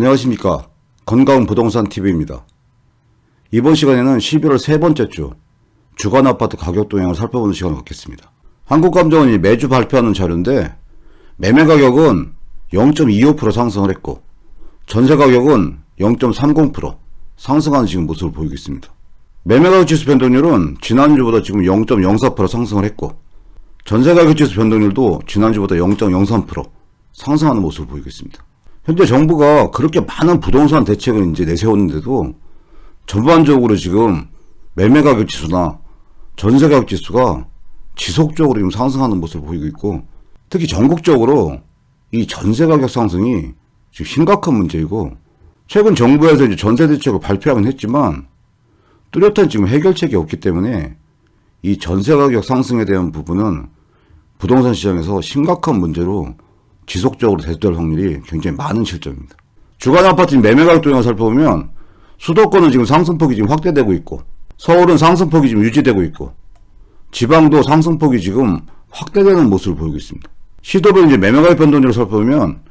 안녕하십니까. 건강 부동산 TV입니다. 이번 시간에는 11월 세 번째 주 주간 아파트 가격 동향을 살펴보는 시간을 갖겠습니다. 한국감정원이 매주 발표하는 자료인데 매매 가격은 0.25% 상승을 했고 전세 가격은 0.30% 상승하는 지금 모습을 보이고 있습니다. 매매 가격 지수 변동률은 지난주보다 지금 0.04% 상승을 했고 전세 가격 지수 변동률도 지난주보다 0.03% 상승하는 모습을 보이고 있습니다. 현재 정부가 그렇게 많은 부동산 대책을 이제 내세웠는데도 전반적으로 지금 매매 가격 지수나 전세 가격 지수가 지속적으로 지금 상승하는 모습을 보이고 있고, 특히 전국적으로 이 전세 가격 상승이 지금 심각한 문제이고, 최근 정부에서 이제 전세 대책을 발표하긴 했지만 뚜렷한 지금 해결책이 없기 때문에 이 전세 가격 상승에 대한 부분은 부동산 시장에서 심각한 문제로 지속적으로 대두될 확률이 굉장히 많은 실정입니다. 주간 아파트 매매 가격 동향을 살펴보면 수도권은 지금 상승폭이 지금 확대되고 있고, 서울은 상승폭이 지금 유지되고 있고, 지방도 상승폭이 지금 확대되는 모습을 보이고 있습니다. 시도별 이제 매매 가격 변동률을 살펴보면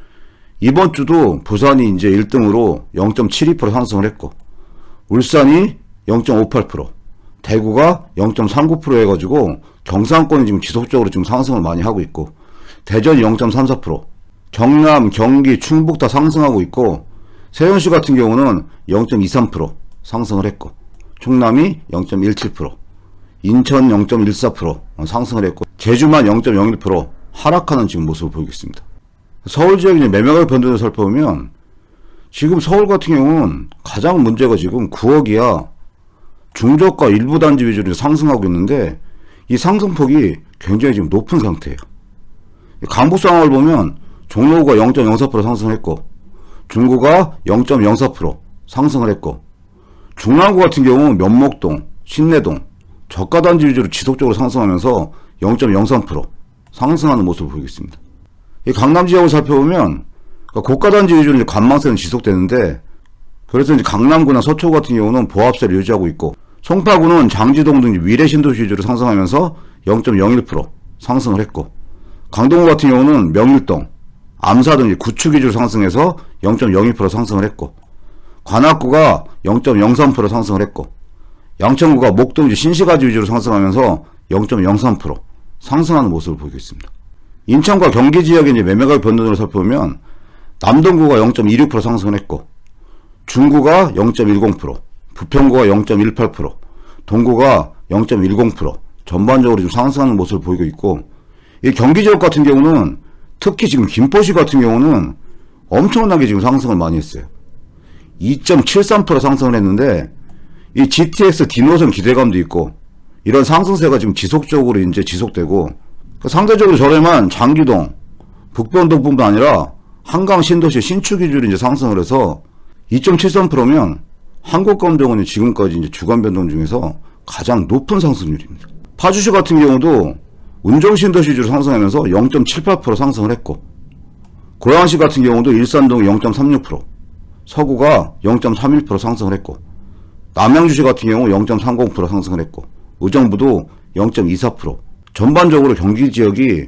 이번 주도 부산이 이제 1등으로 0.72% 상승을 했고, 울산이 0.58%, 대구가 0.39% 해가지고 경상권이 지금 지속적으로 지금 상승을 많이 하고 있고, 대전이 0.34%, 경남, 경기, 충북 다 상승하고 있고, 세종시 같은 경우는 0.23% 상승을 했고, 충남이 0.17%, 인천 0.14% 상승을 했고, 제주만 0.01% 하락하는 지금 모습을 보이고 있습니다. 서울 지역의 매매 가격 변동을 살펴보면 지금 서울 같은 경우는 가장 문제가 지금 9억 이하 중저가 일부 단지 위주로 상승하고 있는데 이 상승폭이 굉장히 지금 높은 상태예요. 강북 상황을 보면 종로구가 0.04% 상승했고, 중구가 0.04% 상승을 했고, 중랑구 같은 경우 면목동, 신내동, 저가 단지 위주로 지속적으로 상승하면서 0.03% 상승하는 모습을 보이고 있습니다. 이 강남 지역을 살펴보면 고가 단지 위주로 관망세는 지속되는데, 그래서 이제 강남구나 서초구 같은 경우는 보합세를 유지하고 있고, 송파구는 장지동 등 위례 신도시 위주로 상승하면서 0.01% 상승을 했고, 강동구 같은 경우는 명일동, 암사 등 구축 위주로 상승해서 0.02% 상승을 했고, 관악구가 0.03% 상승을 했고, 양천구가 목동 신시가지 위주로 상승하면서 0.03% 상승하는 모습을 보이고 있습니다. 인천과 경기 지역의 이제 매매 가격 변동률을 살펴보면 남동구가 0.26% 상승을 했고, 중구가 0.10%, 부평구가 0.18%, 동구가 0.10% 전반적으로 좀 상승하는 모습을 보이고 있고, 이 경기 지역 같은 경우는 특히 지금 김포시 같은 경우는 엄청나게 지금 상승을 많이 했어요. 2.73% 상승을 했는데, 이 GTX 디노선 기대감도 있고, 이런 상승세가 지금 지속적으로 이제 지속되고, 상대적으로 저렴한 장기동, 북변동뿐만 아니라 한강 신도시 신축 위주로 이제 상승을 해서 2.73%면 한국감정원이 지금까지 이제 주간 변동 중에서 가장 높은 상승률입니다. 파주시 같은 경우도 운정신도시 위주로 상승하면서 0.78% 상승을 했고, 고양시 같은 경우도 일산동 0.36%, 서구가 0.31% 상승을 했고, 남양주시 같은 경우 0.30% 상승을 했고, 의정부도 0.24%. 전반적으로 경기 지역이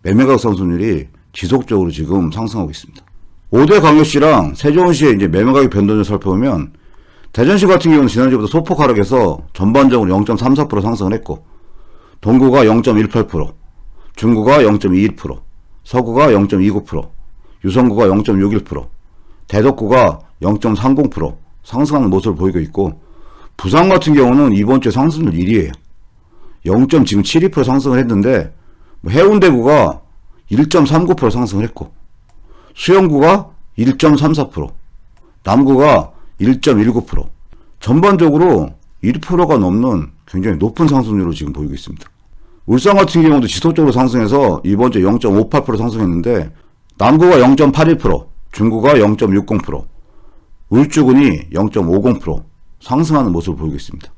매매가격 상승률이 지속적으로 지금 상승하고 있습니다. 5대 광역시랑 세종시의 이제 매매가격 변동을 살펴보면 대전시 같은 경우는 지난주보다 소폭 하락해서 전반적으로 0.34% 상승을 했고, 동구가 0.18%, 중구가 0.21%, 서구가 0.29%, 유성구가 0.61%, 대덕구가 0.30% 상승하는 모습을 보이고 있고, 부산 같은 경우는 이번 주에 상승률 1위예요. 0.72% 상승을 했는데, 해운대구가 1.39% 상승을 했고, 수영구가 1.34%, 남구가 1.19%, 전반적으로 1%가 넘는 굉장히 높은 상승률을 지금 보이고 있습니다. 울산 같은 경우도 지속적으로 상승해서 이번 주에 0.58% 상승했는데, 남구가 0.81%, 중구가 0.60%, 울주군이 0.50% 상승하는 모습을 보이고 있습니다.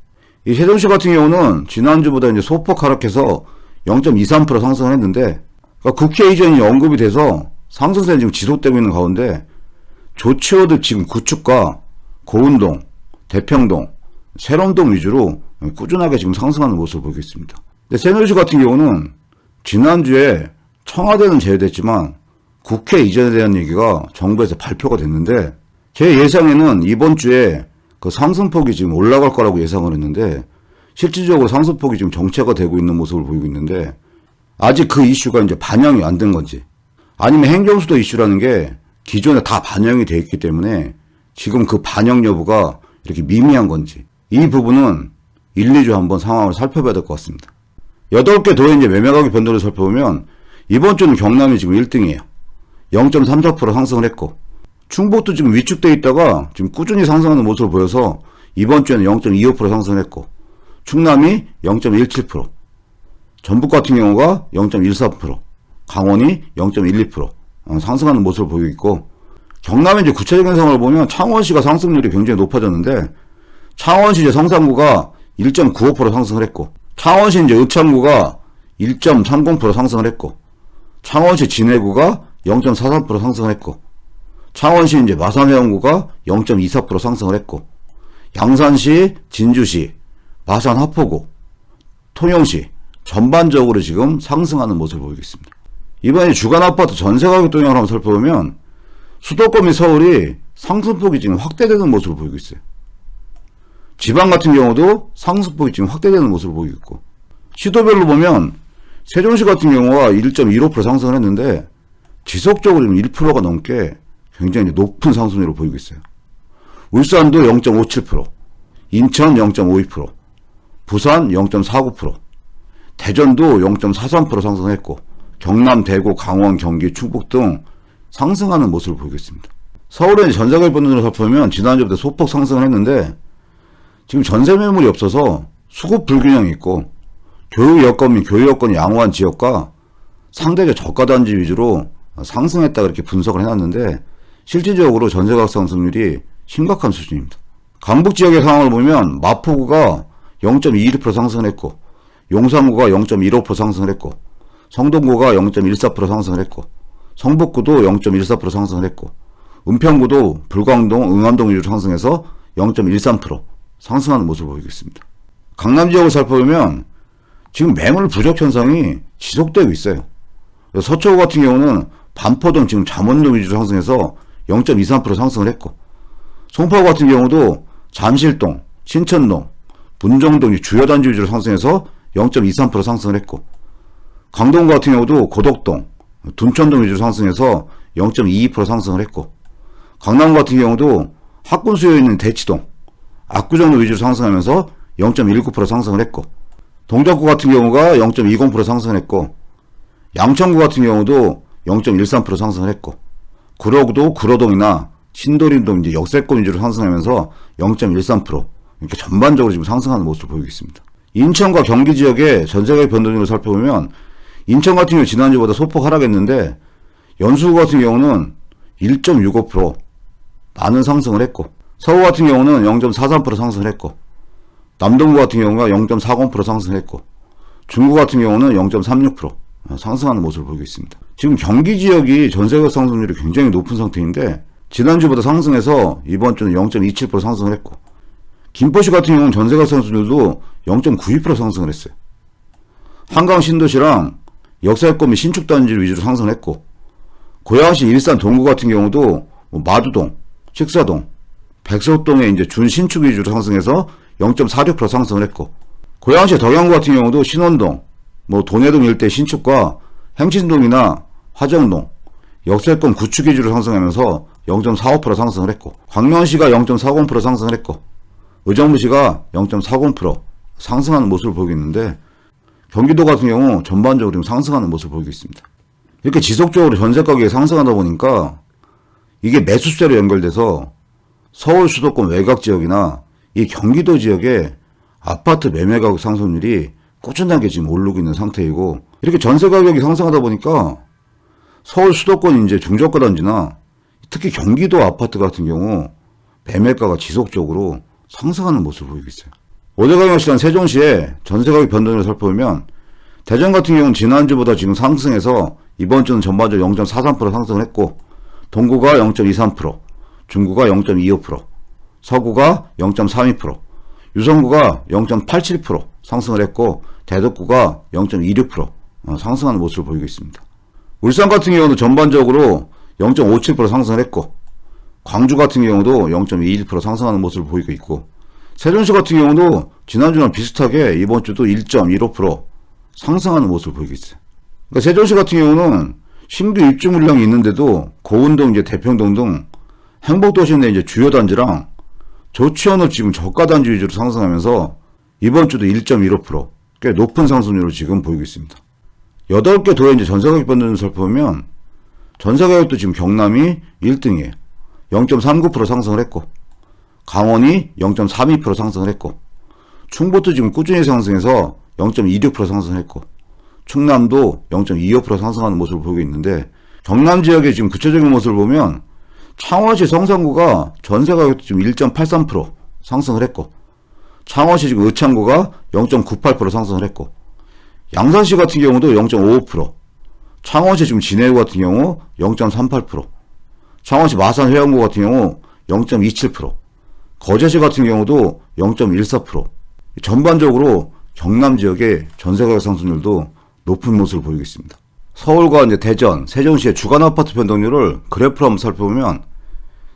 이 세종시 같은 경우는 지난주보다 이제 소폭 하락해서 0.23% 상승을 했는데, 그러니까 국회 이전이 언급이 돼서 상승세는 지금 지속되고 있는 가운데 조치호드 지금 구축과 고운동, 대평동, 세롬동 위주로 꾸준하게 지금 상승하는 모습을 보이고 있습니다. 근데 새누리시 같은 경우는 지난주에 청와대는 제외됐지만 국회 이전에 대한 얘기가 정부에서 발표가 됐는데, 제 예상에는 이번 주에 그 상승폭이 지금 올라갈 거라고 예상을 했는데 실질적으로 상승폭이 지금 정체가 되고 있는 모습을 보이고 있는데 아직 그 이슈가 이제 반영이 안 된 건지 아니면 행정수도 이슈라는 게 기존에 다 반영이 돼 있기 때문에 지금 그 반영 여부가 이렇게 미미한 건지 이 부분은 1, 2주 한번 상황을 살펴봐야 될 것 같습니다. 8개 도의 이제 매매가격 변동을 살펴보면 이번 주는 경남이 지금 1등이에요. 0.34% 상승을 했고 충북도 지금 위축돼 있다가 지금 꾸준히 상승하는 모습을 보여서 이번 주에는 0.25% 상승을 했고 충남이 0.17%, 전북 같은 경우가 0.14%, 강원이 0.12% 상승하는 모습을 보이고 있고 경남의 이제 구체적인 상황을 보면 창원시가 상승률이 굉장히 높아졌는데 창원시 이제 성산구가 1.95% 상승을 했고 창원시 이제 의창구가 1.30% 상승을 했고 창원시 진해구가 0.43% 상승을 했고 창원시 이제 마산해운구가 0.24% 상승을 했고 양산시, 진주시, 마산 하포구, 통영시 전반적으로 지금 상승하는 모습을 보이고 있습니다. 이번에 주간 아파트 전세 가격 동향을 한번 살펴보면 수도권 및 서울이 상승폭이 지금 확대되는 모습을 보이고 있어요. 지방 같은 경우도 상승폭이 지금 확대되는 모습을 보이고 있고 시도별로 보면 세종시 같은 경우가 1.15% 상승을 했는데 지속적으로 지금 1%가 넘게 굉장히 높은 상승률을 보이고 있어요. 울산도 0.57%, 인천 0.52%, 부산 0.49%, 대전도 0.43% 상승했고 경남, 대구, 강원, 경기, 충북 등 상승하는 모습을 보이고 있습니다. 서울의 전세가격 변동을 살펴보면 지난주부터 소폭 상승을 했는데 지금 전세 매물이 없어서 수급 불균형이 있고 교육 여건 및 교육 여건이 양호한 지역과 상대적 저가 단지 위주로 상승했다 그렇게 분석을 해놨는데 실질적으로 전세가격 상승률이 심각한 수준입니다. 강북 지역의 상황을 보면 마포구가 0.21% 상승을 했고 용산구가 0.15% 상승을 했고 성동구가 0.14% 상승을 했고 성북구도 0.14% 상승을 했고 은평구도 불광동, 응암동 위주로 상승해서 0.13% 상승하는 모습을 보이고 있습니다. 강남 지역을 살펴보면 지금 매물 부족 현상이 지속되고 있어요. 서초구 같은 경우는 반포동 지금 잠원동 위주로 상승해서 0.23% 상승을 했고 송파구 같은 경우도 잠실동, 신천동, 문정동 주요 단지 위주로 상승해서 0.23% 상승을 했고 강동 같은 경우도 고덕동, 둔천동 위주로 상승해서 0.22% 상승을 했고 강남 같은 경우도 학군 수요 있는 대치동, 압구정로 위주로 상승하면서 0.19% 상승을 했고 동작구 같은 경우가 0.20% 상승을 했고 양천구 같은 경우도 0.13% 상승을 했고 구로구도 구로동이나 신도림동 이제 역세권 위주로 상승하면서 0.13% 이렇게 전반적으로 지금 상승하는 모습을 보이고 있습니다. 인천과 경기 지역의 전세가격 변동률을 살펴보면 인천 같은 경우 지난주보다 소폭 하락했는데 연수구 같은 경우는 1.65% 많은 상승을 했고 서울 같은 경우는 0.43% 상승을 했고 남동구 같은 경우가 0.40% 상승했고 중구 같은 경우는 0.36% 상승하는 모습을 보이고 있습니다. 지금 경기 지역이 전세가격 상승률이 굉장히 높은 상태인데 지난주보다 상승해서 이번 주는 0.27% 상승을 했고 김포시 같은 경우는 전세가격 상승률도 0.92% 상승을 했어요. 한강 신도시랑 역세권 및 신축 단지 위주로 상승을 했고 고양시 일산 동구 같은 경우도 마두동, 식사동, 백석동에 이제 준신축 위주로 상승해서 0.46% 상승을 했고 고양시 덕양구 같은 경우도 신원동, 돈해동 일대 신축과 행신동이나 화정동, 역세권 구축 위주로 상승하면서 0.45% 상승을 했고 광명시가 0.40% 상승을 했고 의정부시가 0.40% 상승하는 모습을 보이고 있는데 경기도 같은 경우 전반적으로 상승하는 모습을 보이고 있습니다. 이렇게 지속적으로 전세 가격이 상승하다 보니까 이게 매수세로 연결돼서 서울 수도권 외곽 지역이나 이 경기도 지역의 아파트 매매 가격 상승률이 꾸준하게 지금 오르고 있는 상태이고 이렇게 전세 가격이 상승하다 보니까 서울 수도권 이제 중저가 단지나 특히 경기도 아파트 같은 경우 매매가가 지속적으로 상승하는 모습을 보이고 있어요. 오대광역시랑 세종시의 전세가격 변동을 살펴보면 대전 같은 경우는 지난주보다 지금 상승해서 이번 주는 전반적으로 0.43% 상승을 했고 동구가 0.23%, 중구가 0.25%, 서구가 0.32%, 유성구가 0.87% 상승을 했고 대덕구가 0.26% 상승하는 모습을 보이고 있습니다. 울산 같은 경우는 전반적으로 0.57% 상승을 했고 광주 같은 경우도 0.21% 상승하는 모습을 보이고 있고, 세종시 같은 경우도 지난주랑 비슷하게 이번 주도 1.15% 상승하는 모습을 보이고 있어요. 그러니까 세종시 같은 경우는 신규 입주 물량이 있는데도 고운동, 이제 대평동 등 행복도시 내 이제 주요 단지랑 조치원업 지금 저가 단지 위주로 상승하면서 이번 주도 1.15% 꽤 높은 상승률을 지금 보이고 있습니다. 8개 도의 이제 전세가격 변동을 살펴보면 전세가격도 지금 경남이 1등이에요. 0.39% 상승을 했고, 강원이 0.32% 상승을 했고, 충북도 지금 꾸준히 상승해서 0.26% 상승을 했고, 충남도 0.25% 상승하는 모습을 보이고 있는데, 경남 지역의 지금 구체적인 모습을 보면 창원시 성산구가 전세가격도 지금 1.83% 상승을 했고, 창원시 지금 의창구가 0.98% 상승을 했고, 양산시 같은 경우도 0.55%, 창원시 지금 진해구 같은 경우 0.38%, 창원시 마산 회원구 같은 경우 0.27%, 거제시 같은 경우도 0.14%, 전반적으로 경남 지역의 전세가격 상승률도 높은 모습을 보이고 있습니다. 서울과 이제 대전, 세종시의 주간 아파트 변동률을 그래프로 한번 살펴보면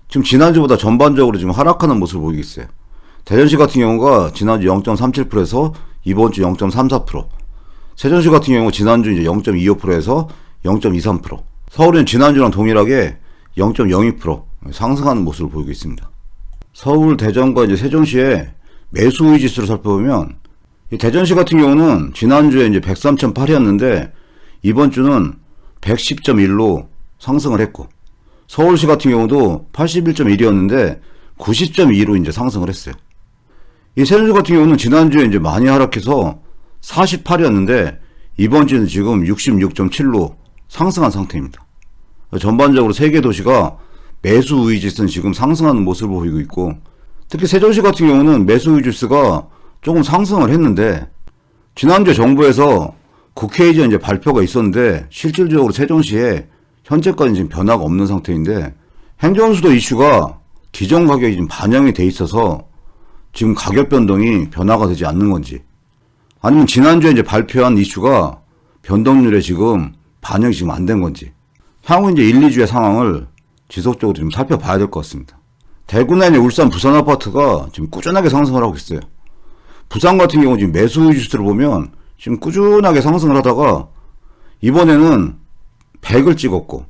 지금 지난주보다 전반적으로 지금 하락하는 모습을 보이고 있어요. 대전시 같은 경우가 지난주 0.37%에서 이번 주 0.34%, 세종시 같은 경우 지난주 이제 0.25%에서 0.23%, 서울은 지난주랑 동일하게 0.02% 상승하는 모습을 보이고 있습니다. 서울, 대전과 이제 세종시의 매수 우위 지수를 살펴보면 이 대전시 같은 경우는 지난주에 이제 103.8이었는데 이번 주는 110.1로 상승을 했고, 서울시 같은 경우도 81.1이었는데 90.2로 이제 상승을 했어요. 이 세종시 같은 경우는 지난주에 이제 많이 하락해서 48이었는데 이번 주는 지금 66.7로 상승한 상태입니다. 전반적으로 세 개 도시가 매수 우위 지수는 지금 상승하는 모습을 보이고 있고, 특히 세종시 같은 경우는 매수 우위 지수가 조금 상승을 했는데 지난주에 정부에서 국회의전 이제 발표가 있었는데 실질적으로 세종시에 현재까지 지금 변화가 없는 상태인데, 행정수도 이슈가 기존 가격이 지금 반영이 돼 있어서 지금 가격 변동이 변화가 되지 않는 건지, 아니면 지난주에 이제 발표한 이슈가 변동률에 지금 반영이 지금 안 된 건지, 향후 이제 1, 2주의 상황을 지속적으로 좀 살펴봐야 될 것 같습니다. 대구나 이제 울산, 부산 아파트가 지금 꾸준하게 상승을 하고 있어요. 부산 같은 경우 지금 매수 지수를 보면 지금 꾸준하게 상승을 하다가 이번에는 100을 찍었고,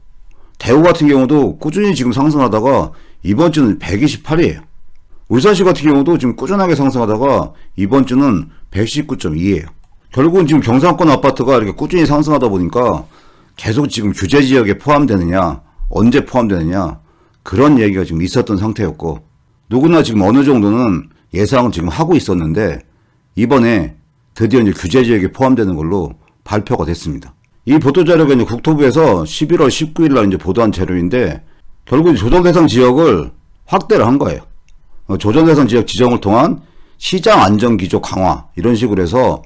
대구 같은 경우도 꾸준히 지금 상승하다가 이번 주는 128이에요. 울산시 같은 경우도 지금 꾸준하게 상승하다가 이번 주는 119.2예요. 결국은 지금 경상권 아파트가 이렇게 꾸준히 상승하다 보니까 계속 지금 규제 지역에 포함되느냐, 언제 포함되느냐, 그런 얘기가 지금 있었던 상태였고, 누구나 지금 어느 정도는 예상을 지금 하고 있었는데 이번에 드디어 이제 규제 지역에 포함되는 걸로 발표가 됐습니다. 이 보도 자료가 이제 국토부에서 11월 19일 날 이제 보도한 자료인데, 결국 조정 대상 지역을 확대를 한 거예요. 조정 대상 지역 지정을 통한 시장 안정 기조 강화, 이런 식으로 해서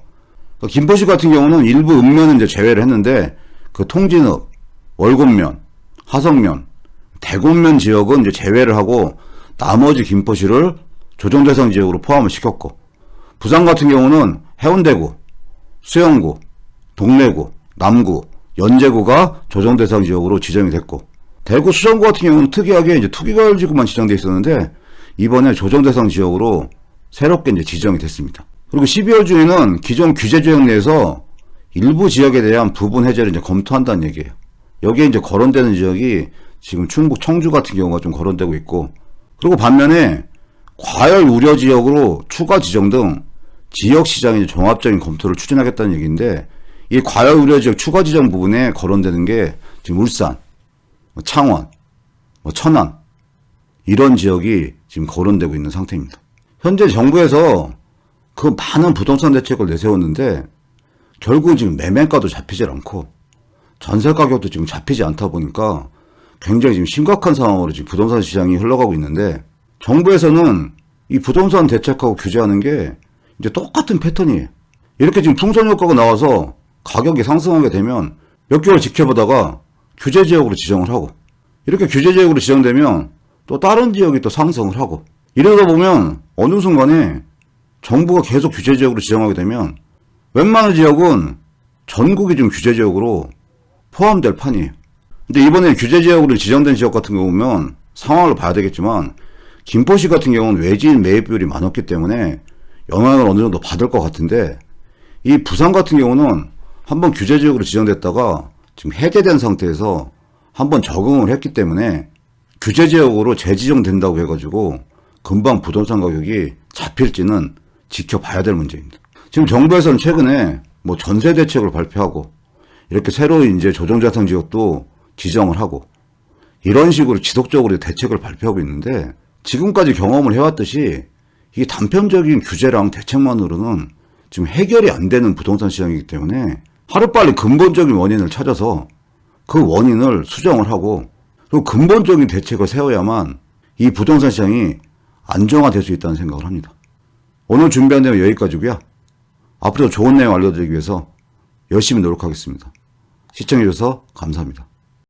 김포시 같은 경우는 일부 읍면은 이제 제외를 했는데 그 통진읍, 월곶면, 화성면, 대곡면 지역은 이제 제외를 하고 나머지 김포시를 조정 대상 지역으로 포함을 시켰고, 부산 같은 경우는 해운대구, 수영구, 동래구, 남구, 연제구가 조정 대상 지역으로 지정이 됐고, 대구 수성구 같은 경우는 특이하게 이제 투기과열지구만 지정돼 있었는데 이번에 조정 대상 지역으로 새롭게 이제 지정이 됐습니다. 그리고 12월 중에는 기존 규제 지역 내에서 일부 지역에 대한 부분 해제를 이제 검토한다는 얘기예요. 여기에 이제 거론되는 지역이 지금 충북 청주 같은 경우가 좀 거론되고 있고, 그리고 반면에 과열 우려 지역으로 추가 지정 등 지역 시장의 종합적인 검토를 추진하겠다는 얘기인데, 이 과열 우려 지역 추가 지정 부분에 거론되는 게 지금 울산, 창원, 천안, 이런 지역이 지금 거론되고 있는 상태입니다. 현재 정부에서 그 많은 부동산 대책을 내세웠는데 결국 지금 매매가도 잡히질 않고 전세 가격도 지금 잡히지 않다 보니까 굉장히 지금 심각한 상황으로 지금 부동산 시장이 흘러가고 있는데, 정부에서는 이 부동산 대책하고 규제하는 게 이제 똑같은 패턴이에요. 이렇게 지금 풍선 효과가 나와서 가격이 상승하게 되면 몇 개월 지켜보다가 규제 지역으로 지정을 하고, 이렇게 규제 지역으로 지정되면 또 다른 지역이 또 상승을 하고, 이러다 보면 어느 순간에 정부가 계속 규제 지역으로 지정하게 되면 웬만한 지역은 전국이 좀 규제 지역으로 포함될 판이에요. 근데 이번에 규제 지역으로 지정된 지역 같은 거 보면 상황을 봐야 되겠지만 김포시 같은 경우는 외지인 매입 비율이 많았기 때문에 영향을 어느 정도 받을 것 같은데, 이 부산 같은 경우는 한번 규제 지역으로 지정됐다가 지금 해제된 상태에서 한번 적응을 했기 때문에 규제 지역으로 재지정된다고 해가지고 금방 부동산 가격이 잡힐지는 지켜봐야 될 문제입니다. 지금 정부에서는 최근에 뭐 전세 대책을 발표하고 이렇게 새로 이제 조정자산 지역도 지정을 하고 이런 식으로 지속적으로 대책을 발표하고 있는데, 지금까지 경험을 해왔듯이 이게 단편적인 규제랑 대책만으로는 지금 해결이 안 되는 부동산 시장이기 때문에 하루빨리 근본적인 원인을 찾아서 그 원인을 수정을 하고 그리고 근본적인 대책을 세워야만 이 부동산 시장이 안정화될 수 있다는 생각을 합니다. 오늘 준비한 내용 여기까지고요. 앞으로 좋은 내용 알려드리기 위해서 열심히 노력하겠습니다. 시청해주셔서 감사합니다.